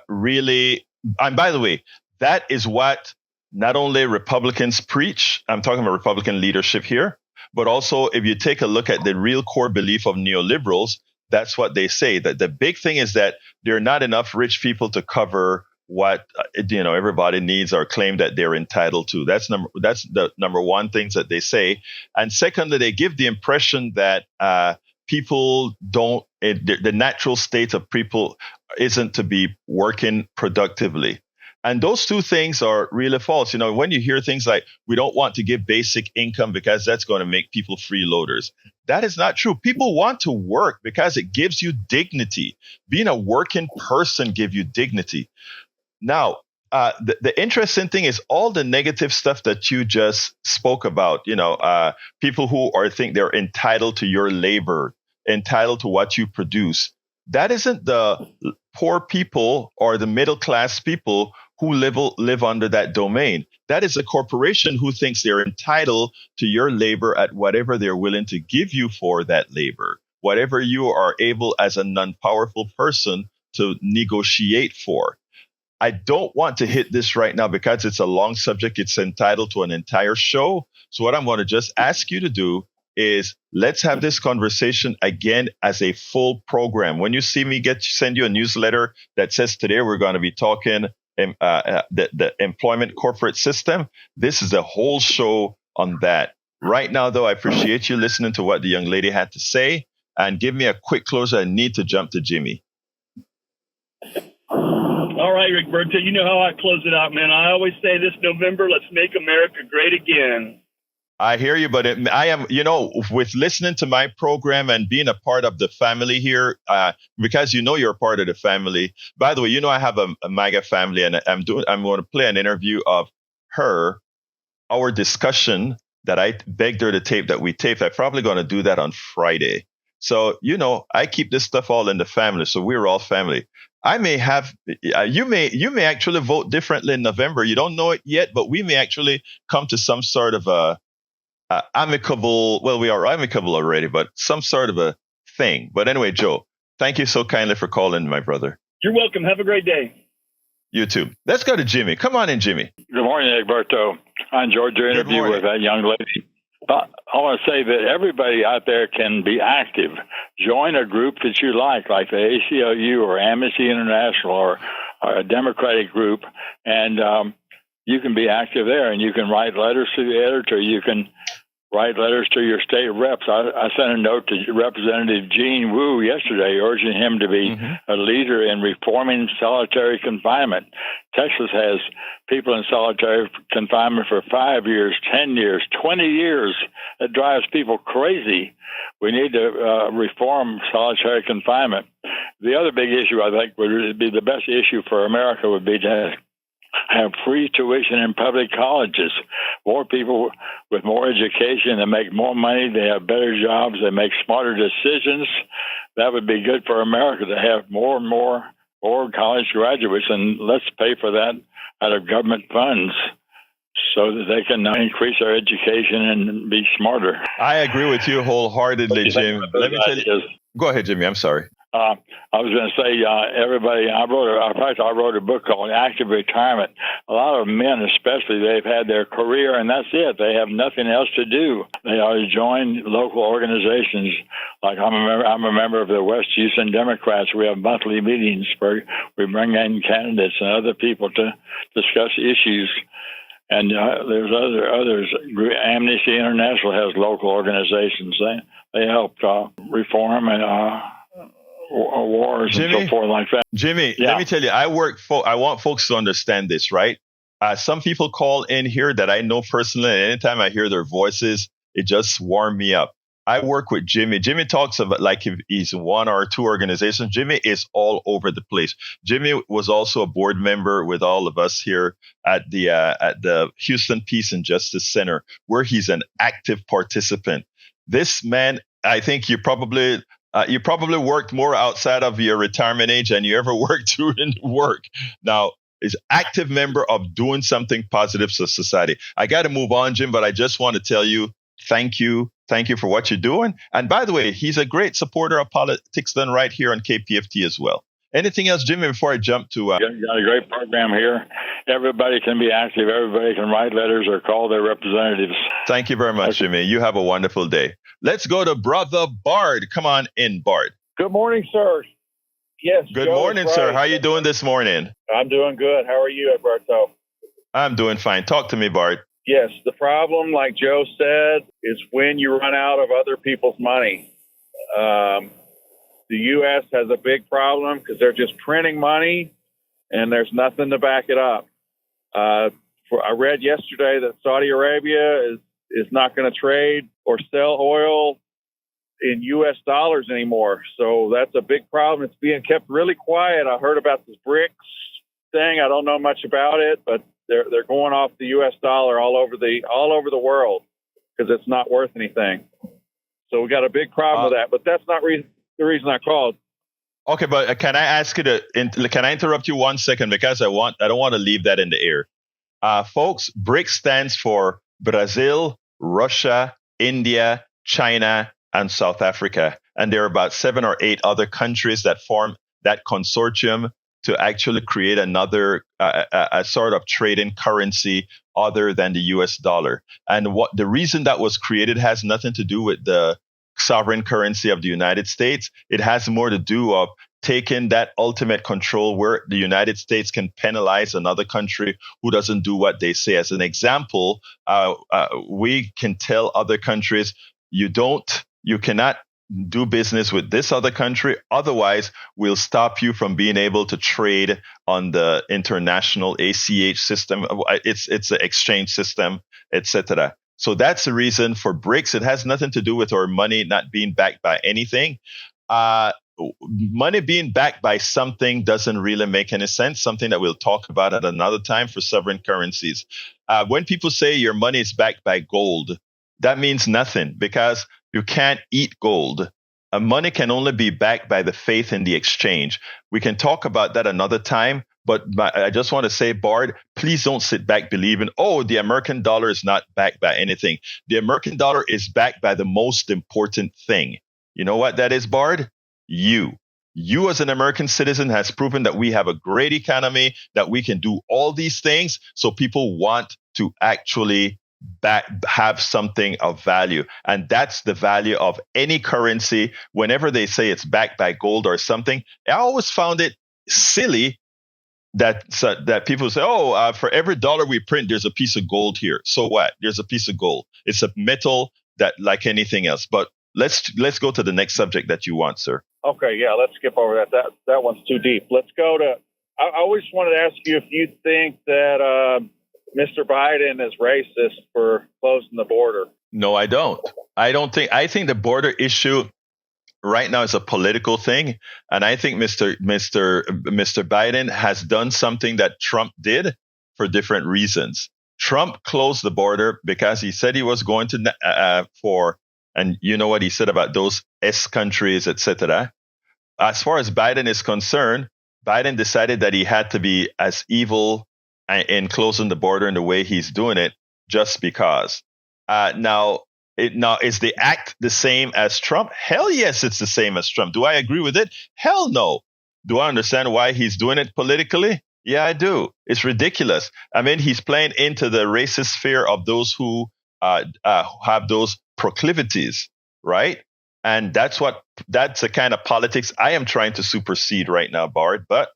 really, and by the way, that is what not only Republicans preach. I'm talking about Republican leadership here, but also if you take a look at the real core belief of neoliberals, that's what they say. That the big thing is that there are not enough rich people to cover what everybody needs or claim that they're entitled to. That's the number one things that they say. And secondly, they give the impression that people don't. The natural state of people isn't to be working productively. And those two things are really false. When you hear things like, we don't want to give basic income because that's going to make people freeloaders. That is not true. People want to work because it gives you dignity. Being a working person gives you dignity. Now, the interesting thing is all the negative stuff that you just spoke about, people who think they're entitled to your labor, entitled to what you produce. That isn't the poor people or the middle class people who live under that domain. That is a corporation who thinks they're entitled to your labor at whatever they're willing to give you for that labor, whatever you are able as a non-powerful person to negotiate for. I don't want to hit this right now because it's a long subject. It's entitled to an entire show. So what I'm going to just ask you to do is let's have this conversation again as a full program. When you see me send you a newsletter that says today we're going to be talking the employment corporate system, this is a whole show on that. Right now, though, I appreciate you listening to what the young lady had to say, and give me a quick closer. I need to jump to Jimmy. All right, Egberto, you know how I close it out, man. I always say this November, let's make America great again. I hear you, but I am, with listening to my program and being a part of the family here, because you're a part of the family. By the way, I have a MAGA family, and I'm going to play an interview of our discussion that I begged her to tape that we taped. I'm probably going to do that on Friday. So, I keep this stuff all in the family, so we're all family. I may have, you may actually vote differently in November. You don't know it yet, but we may actually come to some sort of a amicable, well, we are amicable already, but some sort of a thing. But anyway, Joe, thank you so kindly for calling, my brother. You're welcome. Have a great day. You too. Let's go to Jimmy. Come on in, Jimmy. Good morning, Egberto. I enjoyed your interview with that young lady. I want to say that everybody out there can be active. Join a group that you like the ACLU or Amnesty International or a Democratic group, and you can be active there, and you can write letters to the editor. You can write letters to your state reps. I sent a note to Representative Gene Wu yesterday urging him to be a leader in reforming solitary confinement. Texas has people in solitary confinement for 5 years, 10 years, 20 years. That drives people crazy. We need to reform solitary confinement. The other big issue, I think, would be the best issue for America would be to have free tuition in public colleges. More people with more education, they make more money, they have better jobs, they make smarter decisions. That would be good for America to have more and more college graduates, and let's pay for that out of government funds so that they can increase their education and be smarter. I agree with you wholeheartedly, Jim. Let me tell you. Go ahead, Jimmy. I'm sorry. I was going to say, everybody, I wrote a book called Active Retirement. A lot of men, especially, they've had their career and that's it. They have nothing else to do. They ought to join local organizations. Like I'm a member of the West Houston Democrats. We have monthly meetings where we bring in candidates and other people to discuss issues. And there's others. Amnesty International has local organizations. They help reform and wars Jimmy, and so forth like that. Jimmy, let me tell you, I want folks to understand this, right? Some people call in here that I know personally, and anytime I hear their voices, it just warms me up. I work with Jimmy. Jimmy talks about like if he's one or two organizations. Jimmy is all over the place. Jimmy was also a board member with all of us here at the Houston Peace and Justice Center, where he's an active participant. This man, I think you probably worked more outside of your retirement age than you ever worked during work. Now, is active member of doing something positive for society. I got to move on, Jim, but I just want to tell you, thank you. Thank you for what you're doing. And by the way, he's a great supporter of Politics Done Right here on KPFT as well. Anything else, Jimmy, before I jump to... Got a great program here. Everybody can be active. Everybody can write letters or call their representatives. Thank you very much, Jimmy. You have a wonderful day. Let's go to Brother Bard. Come on in, Bard. Good morning, sir. Yes. Good morning, sir. How are you doing this morning? I'm doing good. How are you, Egberto? I'm doing fine. Talk to me, Bard. Yes. The problem, like Joe said, is when you run out of other people's money. The U.S. has a big problem because they're just printing money and there's nothing to back it up. I read yesterday that Saudi Arabia is not going to trade or sell oil in U.S. dollars anymore. So that's a big problem. It's being kept really quiet. I heard about this BRICS thing. I don't know much about it, but they're going off the U.S. dollar all over the world because it's not worth anything. So we got a big problem with that. But that's not the reason I called. Okay, but can I ask you can I interrupt you 1 second because I don't want to leave that in the air. Folks, BRICS stands for Brazil, Russia, India, China, and South Africa. And there are about 7 or 8 other countries that form that consortium to actually create another a sort of trading currency other than the US dollar. And what the reason that was created has nothing to do with the sovereign currency of the United States. It has more to do of taking that ultimate control where the United States can penalize another country who doesn't do what they say. As an example, we can tell other countries, you cannot do business with this other country. Otherwise, we'll stop you from being able to trade on the international ACH system. It's an exchange system, etc. So that's the reason for BRICS. It has nothing to do with our money not being backed by anything. Money being backed by something doesn't really make any sense, something that we'll talk about at another time for sovereign currencies. When people say your money is backed by gold, that means nothing because you can't eat gold. Money can only be backed by the faith in the exchange. We can talk about that another time, but I just want to say, Bard, please don't sit back believing, the American dollar is not backed by anything. The American dollar is backed by the most important thing. You know what that is, Bard? You as an American citizen has proven that we have a great economy, that we can do all these things. So people want to actually have something of value. And that's the value of any currency. Whenever they say it's backed by gold or something, I always found it silly that people say, for every dollar we print, there's a piece of gold here. So what? There's a piece of gold. It's a metal that like anything else. But let's go to the next subject that you want, sir. Okay, yeah, let's skip over that. That one's too deep. Let's go to. I always wanted to ask you if you think that Mr. Biden is racist for closing the border. No, I don't. I think the border issue right now is a political thing, and I think Mr. Biden has done something that Trump did for different reasons. Trump closed the border because he said he was going to and you know what he said about those S countries, etc. As far as Biden is concerned, Biden decided that he had to be as evil in closing the border in the way he's doing it just because. Now, is the act the same as Trump? Hell yes, it's the same as Trump. Do I agree with it? Hell no. Do I understand why he's doing it politically? Yeah, I do. It's ridiculous. I mean, he's playing into the racist fear of those who have those proclivities, right? And that's the kind of politics I am trying to supersede right now, Bart. But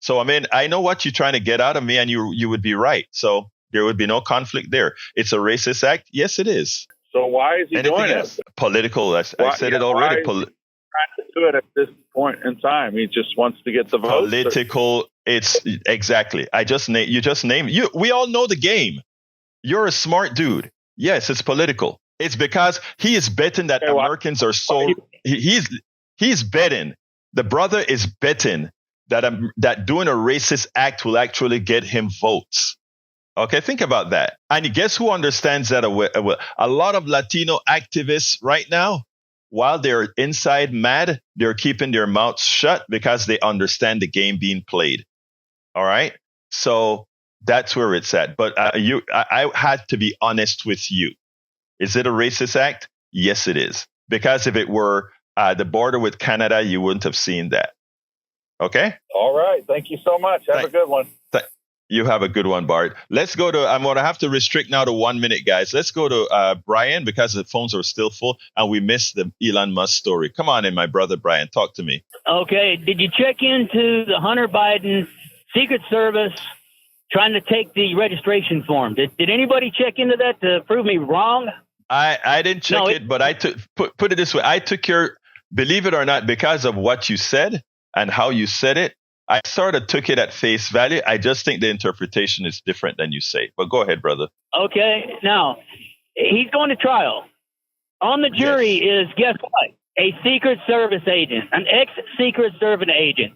so, I mean, I know what you're trying to get out of me, and you would be right. So there would be no conflict there. It's a racist act. Yes, it is. So why is he doing it? Political. I said it already. Why is he trying to do it at this point in time? He just wants to get the votes. Political. It's exactly. You just named you. We all know the game. You're a smart dude. Yes, it's political. It's because he is betting that Americans are so. He's betting. The brother is betting that doing a racist act will actually get him votes. Okay, think about that. And guess who understands that? A lot of Latino activists right now, while they're inside mad, they're keeping their mouths shut because they understand the game being played. All right? So that's where it's at. But I had to be honest with you. Is it a racist act? Yes, it is. Because if it were the border with Canada, you wouldn't have seen that. Okay? All right. Thank you so much. Have a good one. You have a good one, Bart. Let's go to, I'm going to have to restrict now to 1 minute, guys. Let's go to Brian because the phones are still full and we missed the Elon Musk story. Come on in, my brother, Brian. Talk to me. Okay. Did you check into the Hunter Biden Secret Service trying to take the registration form? Did anybody check into that to prove me wrong? I didn't check it, but I took, put it this way. I took believe it or not, because of what you said and how you said it, I sort of took it at face value. I just think the interpretation is different than you say. But go ahead, brother. Okay. Now, he's going to trial. On the jury is, guess what? A Secret Service agent, an ex-Secret Service agent.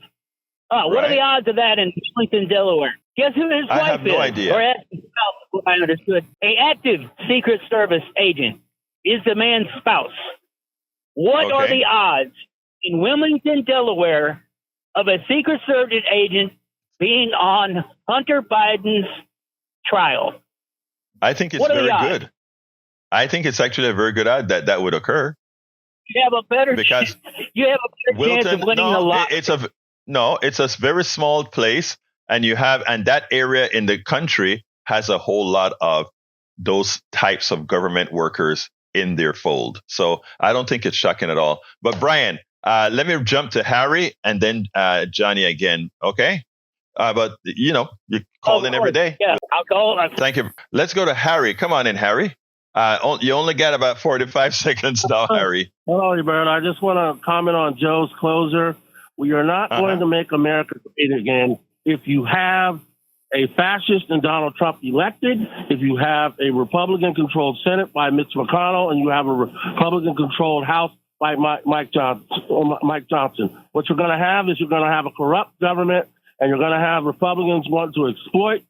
What are the odds of that in Washington, Delaware? Guess who his wife is? I have no idea. Or I understood. An active Secret Service agent is the man's spouse. What are the odds in Wilmington, Delaware, of a Secret Service agent being on Hunter Biden's trial? I think it's very good. I think it's actually a very good odd that would occur. You have a better chance of winning the lottery. It's a very small place, and that area in the country has a whole lot of those types of government workers in their fold. So I don't think it's shocking at all. But Brian, let me jump to Harry and then Johnny again. Okay. But you call in every day. Yeah, I'll call. Thank you. Let's go to Harry. Come on in, Harry. You only got about 45 seconds now, Harry. Hello, Egberto. I just want to comment on Joe's closer. We are not going to make America great again if you have a fascist and Donald Trump elected, if you have a Republican-controlled Senate by Mitch McConnell, and you have a Republican-controlled House by Mike Johnson. What you're going to have is you're going to have a corrupt government, and you're going to have Republicans want to exploit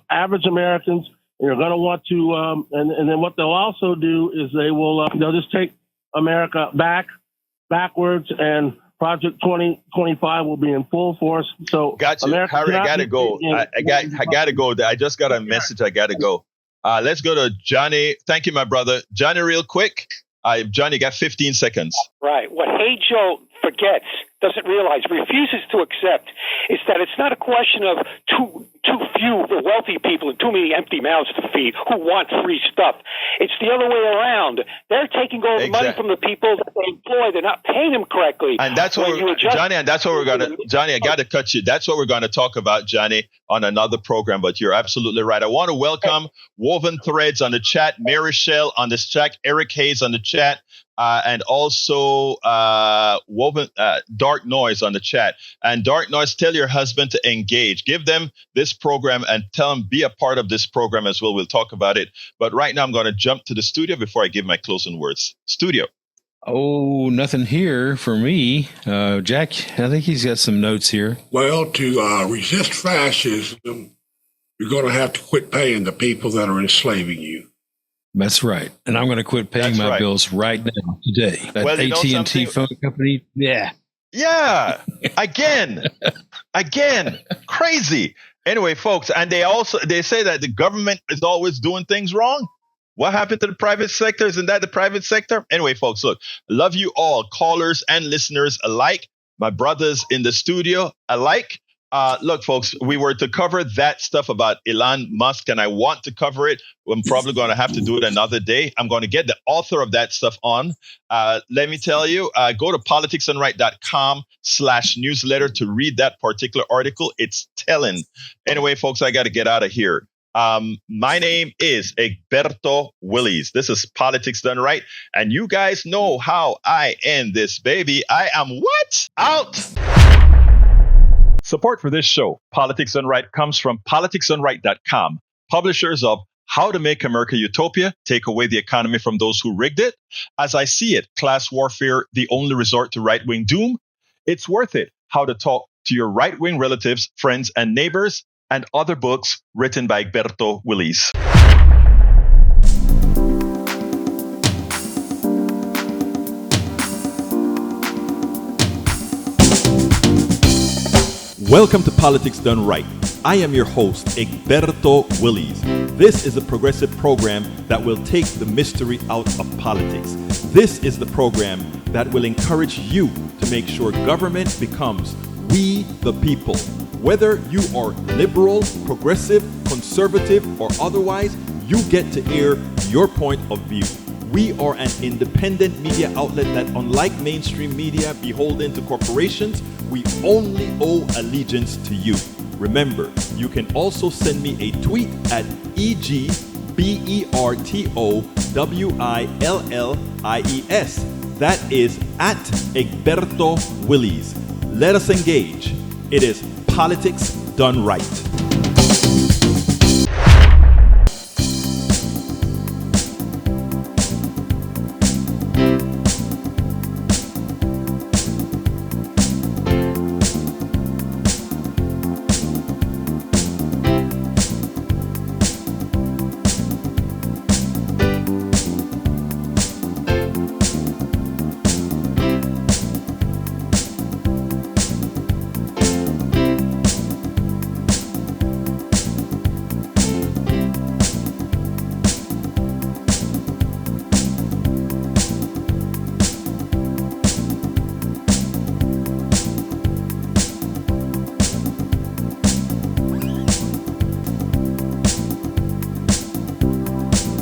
average Americans, and you're going to want to, and then what they'll also do is they'll just take America backwards, and Project 2025 will be in full force. So, got you, Harry. I gotta go. I gotta go. I just got a message. I gotta go. Let's go to Johnny. Thank you, my brother. Johnny, real quick. Johnny, got 15 seconds. Right. What Hey Joe forgets doesn't realize, refuses to accept, is that it's not a question of too few the wealthy people and too many empty mouths to feed who want free stuff. It's the other way around. They're taking all the money from the people that they employ. They're not paying them correctly. And that's what Johnny, and that's what we're gonna Johnny, I gotta cut you. That's what we're gonna talk about, Johnny, on another program, but you're absolutely right. I want to welcome Woven Threads on the chat, Mary Shell on this chat, Eric Hayes on the chat. And also Dark Noise on the chat. And Dark Noise, tell your husband to engage. Give them this program and tell them be a part of this program as well. We'll talk about it. But right now I'm going to jump to the studio before I give my closing words. Studio. Oh, nothing here for me. Jack, I think he's got some notes here. Well, to resist fascism, you're going to have to quit paying the people that are enslaving you. That's right. And I'm going to quit paying my bills right now, today. That AT&T phone company, yeah. Again, crazy. Anyway, folks, and they say that the government is always doing things wrong. What happened to the private sector? Isn't that the private sector? Anyway, folks, look, love you all, callers and listeners alike, my brothers in the studio alike. Look, folks, we were to cover that stuff about Elon Musk, and I want to cover it. I'm probably going to have to do it another day. I'm going to get the author of that stuff on. Let me tell you, go to politicsandright.com/newsletter to read that particular article. It's telling. Anyway, folks, I got to get out of here. My name is Egberto Willies. This is Politics Done Right. And you guys know how I end this, baby. I am what? Out. Support for this show, Politics Done Right, comes from politicsdoneright.com, publishers of How to Make America Utopia, Take Away the Economy from Those Who Rigged It, As I See It, Class Warfare, The Only Resort to Right-Wing Doom, It's Worth It, How to Talk to Your Right-Wing Relatives, Friends, and Neighbors, and other books written by Egberto Willies. Welcome to Politics Done Right. I am your host, Egberto Willies. This is a progressive program that will take the mystery out of politics. This is the program that will encourage you to make sure government becomes we the people. Whether you are liberal, progressive, conservative, or otherwise, you get to air your point of view. We are an independent media outlet that, unlike mainstream media beholden to corporations, we only owe allegiance to you. Remember, you can also send me a tweet at EGBERTOWILLIES. That is at Egberto Willies. Let us engage. It is Politics Done Right.